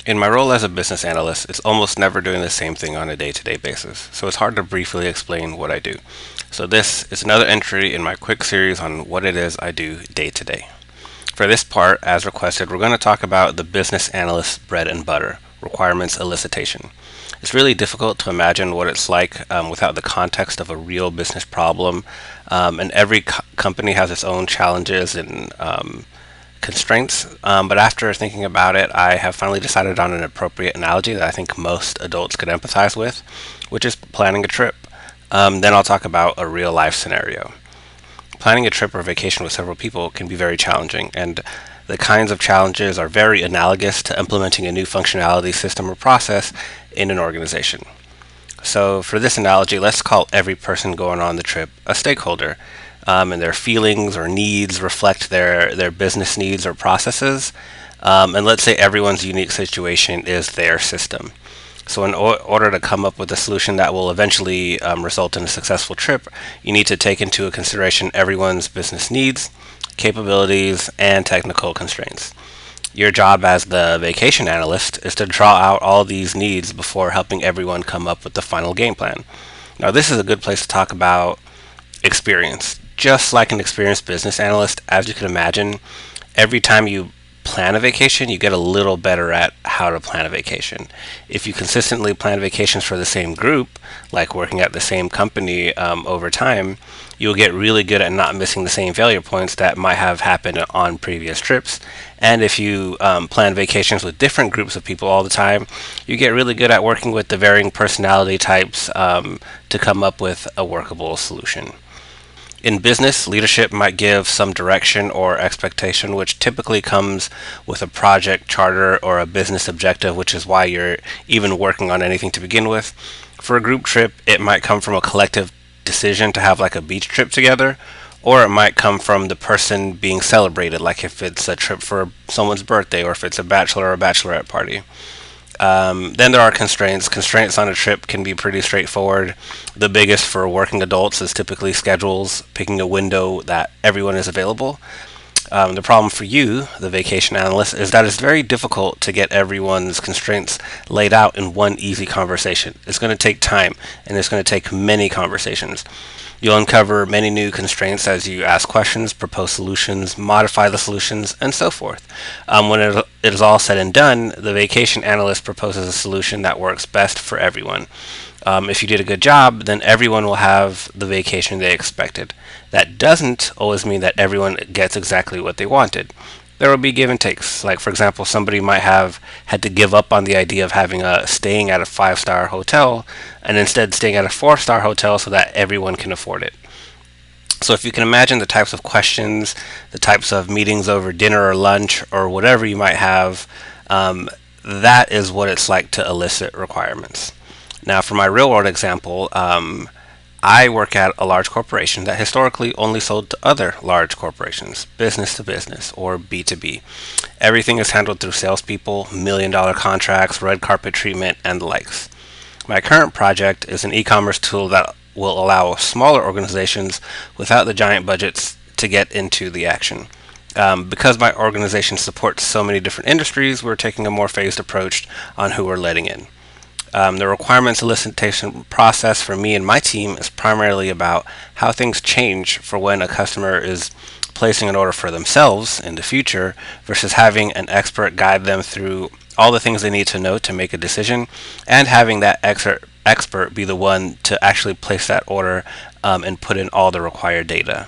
In my role as a business analyst, it's almost never doing the same thing on a day-to-day basis, so it's hard to briefly explain what I do. So this is another entry in my quick series on what it is I do day to day. For this part, as requested, we're going to talk about the business analyst bread and butter, requirements elicitation. It's really difficult to imagine what it's like without the context of a real business problem, and every company has its own challenges and constraints. But after thinking about it, I have finally decided on an appropriate analogy that I think most adults could empathize with, which is planning a trip. Then I'll talk about a real life scenario. Planning a trip or vacation with several people can be very challenging, and the kinds of challenges are very analogous to implementing a new functionality, system, or process in an organization. So, for this analogy, let's call every person going on the trip a stakeholder, and their feelings or needs reflect their business needs or processes. And let's say everyone's unique situation is their system. So, in order to come up with a solution that will eventually result in a successful trip, you need to take into consideration everyone's business needs, capabilities, and technical constraints. Your job as the vacation analyst is to draw out all these needs before helping everyone come up with the final game plan. Now, this is a good place to talk about experience. Just like an experienced business analyst, as you can imagine, every time you plan a vacation, you get a little better at how to plan a vacation. If you consistently plan vacations for the same group, like working at the same company over time, you'll get really good at not missing the same failure points that might have happened on previous trips. And if you plan vacations with different groups of people all the time, you get really good at working with the varying personality types to come up with a workable solution. In business, leadership might give some direction or expectation, which typically comes with a project charter or a business objective, which is why you're even working on anything to begin with. For a group trip, it might come from a collective decision to have like a beach trip together, or it might come from the person being celebrated, like if it's a trip for someone's birthday or if it's a bachelor or bachelorette party. Then there are constraints. Constraints on a trip can be pretty straightforward. The biggest for working adults is typically schedules, picking a window that everyone is available. The problem for you, the vacation analyst, is that it's very difficult to get everyone's constraints laid out in one easy conversation. It's going to take time, and it's going to take many conversations. You'll uncover many new constraints as you ask questions, propose solutions, modify the solutions, and so forth. When it is all said and done, the vacation analyst proposes a solution that works best for everyone. If you did a good job, then everyone will have the vacation they expected. That doesn't always mean that everyone gets exactly what they wanted. There will be give and takes. Like, for example, somebody might have had to give up on the idea of staying at a 5-star hotel and instead staying at a 4-star hotel so that everyone can afford it. So if you can imagine the types of questions, the types of meetings over dinner or lunch or whatever you might have, that is what it's like to elicit requirements. Now, for my real world example, I work at a large corporation that historically only sold to other large corporations, business to business, or B2B. Everything is handled through salespeople, $1 million contracts, red carpet treatment, and the likes. My current project is an e-commerce tool that will allow smaller organizations without the giant budgets to get into the action. Because my organization supports so many different industries, we're taking a more phased approach on who we're letting in. The requirements elicitation process for me and my team is primarily about how things change for when a customer is placing an order for themselves in the future versus having an expert guide them through all the things they need to know to make a decision, and having that expert be the one to actually place that order and put in all the required data.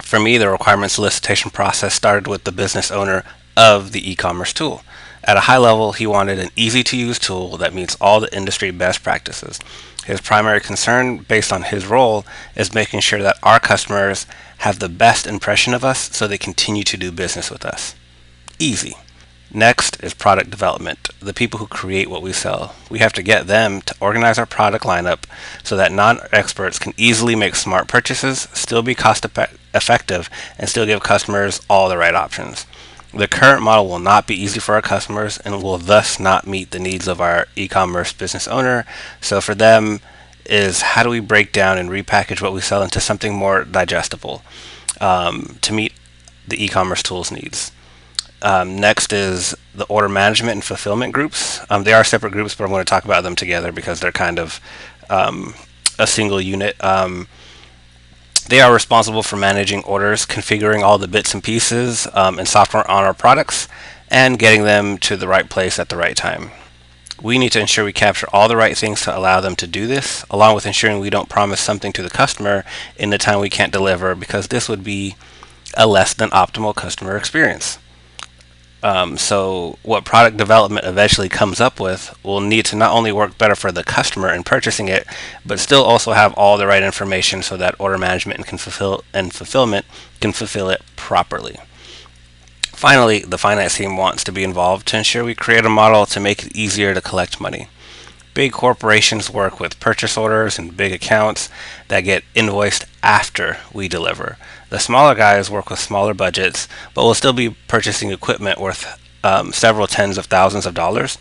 For me, the requirements solicitation process started with the business owner of the e-commerce tool. At a high level, he wanted an easy-to-use tool that meets all the industry best practices. His primary concern, based on his role, is making sure that our customers have the best impression of us so they continue to do business with us. Easy. Next is product development, the people who create what we sell. We have to get them to organize our product lineup so that non-experts can easily make smart purchases, still be cost effective, and still give customers all the right options. The current model will not be easy for our customers and will thus not meet the needs of our e-commerce business owner. So for them is, how do we break down and repackage what we sell into something more digestible to meet the e-commerce tool's needs? Next is the order management and fulfillment groups. They are separate groups, but I'm going to talk about them together because they're kind of a single unit. They are responsible for managing orders, configuring all the bits and pieces and software on our products, and getting them to the right place at the right time. We need to ensure we capture all the right things to allow them to do this, along with ensuring we don't promise something to the customer in the time we can't deliver, because this would be a less than optimal customer experience. So what product development eventually comes up with will need to not only work better for the customer in purchasing it, but still also have all the right information so that order management and fulfillment can fulfill it properly. Finally, the finance team wants to be involved to ensure we create a model to make it easier to collect money. Big corporations work with purchase orders and big accounts that get invoiced after we deliver. The smaller guys work with smaller budgets, but will still be purchasing equipment worth several tens of thousands of dollars.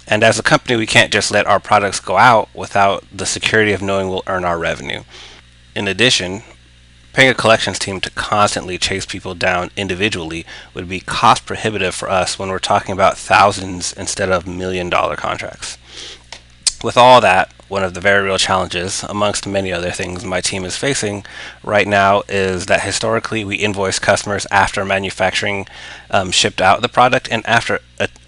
And as a company, we can't just let our products go out without the security of knowing we'll earn our revenue. In addition, paying a collections team to constantly chase people down individually would be cost prohibitive for us when we're talking about thousands instead of $1 million contracts. With all that, one of the very real challenges, amongst many other things my team is facing right now, is that historically we invoice customers after manufacturing shipped out the product and after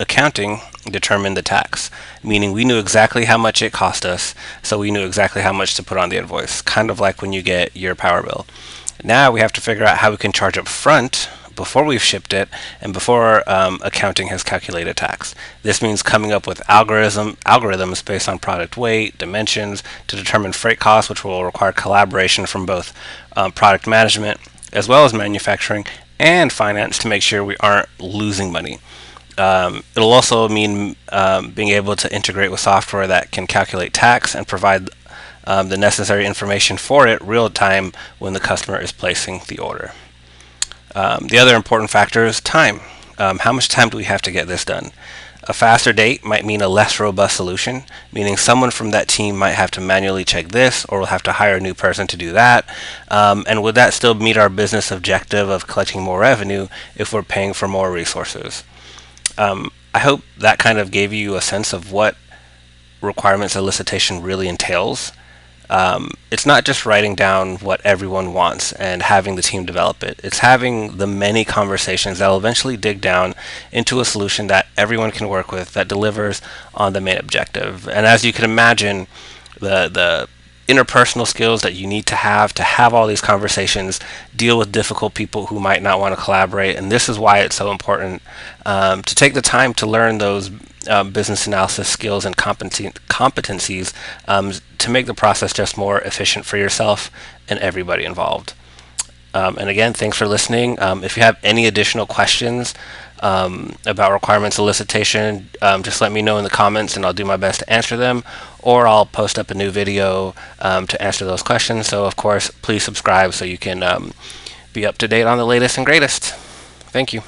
accounting determined the tax, meaning we knew exactly how much it cost us, so we knew exactly how much to put on the invoice, kind of like when you get your power bill. Now we have to figure out how we can charge up front before we've shipped it and before accounting has calculated tax. This means coming up with algorithms based on product weight, dimensions, to determine freight costs, which will require collaboration from both product management as well as manufacturing and finance to make sure we aren't losing money. It'll also mean being able to integrate with software that can calculate tax and provide the necessary information for it real time when the customer is placing the order. The other important factor is time. How much time do we have to get this done? A faster date might mean a less robust solution, meaning someone from that team might have to manually check this, or we'll have to hire a new person to do that. And would that still meet our business objective of collecting more revenue if we're paying for more resources? I hope that kind of gave you a sense of what requirements elicitation really entails. It's not just writing down what everyone wants and having the team develop it. It's having the many conversations that will eventually dig down into a solution that everyone can work with that delivers on the main objective. And as you can imagine, the interpersonal skills that you need to have all these conversations, deal with difficult people who might not want to collaborate. And this is why it's so important to take the time to learn those business analysis skills and competencies to make the process just more efficient for yourself and everybody involved. And again, thanks for listening. If you have any additional questions about requirements elicitation, just let me know in the comments and I'll do my best to answer them, or I'll post up a new video to answer those questions. So of course, please subscribe so you can be up to date on the latest and greatest. Thank you.